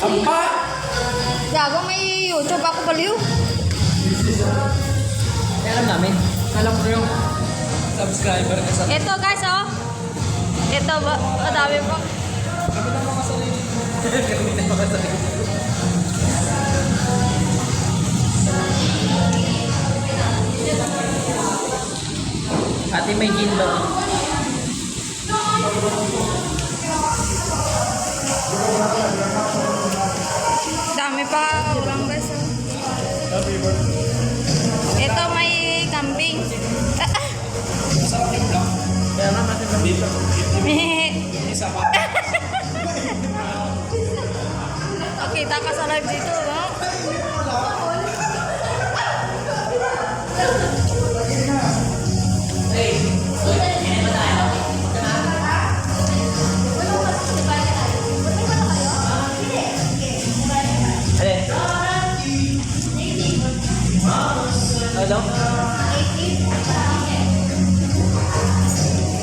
Amba! Gago, may YouTube ako baliw. Alam namin. Alam ko yung subscriber ka sa... Ito guys, oh. Ito ba? Madami pa. Gamitan mo ka sa rin. Gamitin mo ka sa Ate, may gin ba? Dami pa ulang guys, oh. Ito may kambing. Sarap yung vlog. Kaya nga natin nandito. Isa pa. Kita ka sa live dito, no? Hello?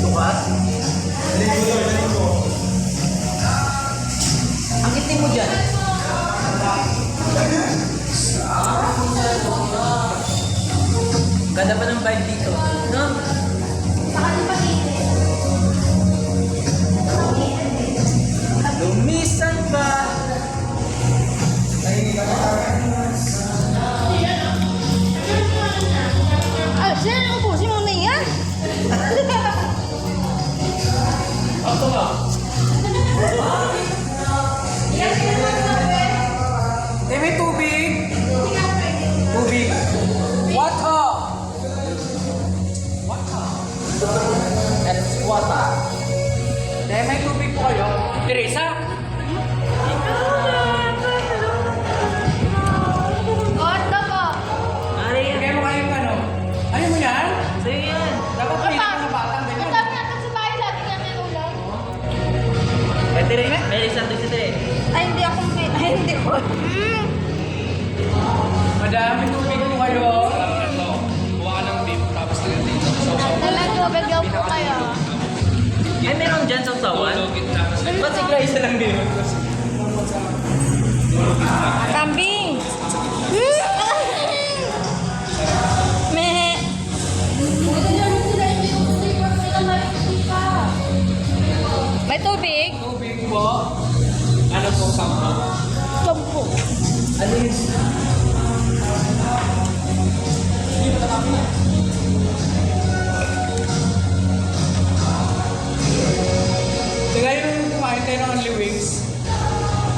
Tukas? Ang itim mo dyan. Ganda pa ng vibe dito. No? Lumisan pa. Ah, sino ubusin mo na yan? Ako ba? Eh, may tubig. Tubig. Water. Water. That's water. Eh, may tubig po kayo. Teresa? Ordo po. Ari yan. Bigay mo kayong ano? Ayaw mo yan? Sa'yo yan. Dapat may mga batang Ang ganyan. dami natin sa bahay, lagi nga may ulam. Pwede rin. May isang rin siya. Ay, hindi ako may... Ay, hindi ko. Madami tubig po kayo. Buwa ka ng beef, tapos tingin sa sausaw. Dalang tubig daw po kayo. Ay, meron dyan sa usawan? Ba't sigla isa lang din? Kambing. Meh. May tubig? Tubig po. Ano po, sampo? Tumpo. Ano yun? Sigay nung kumain tayo ng only wings.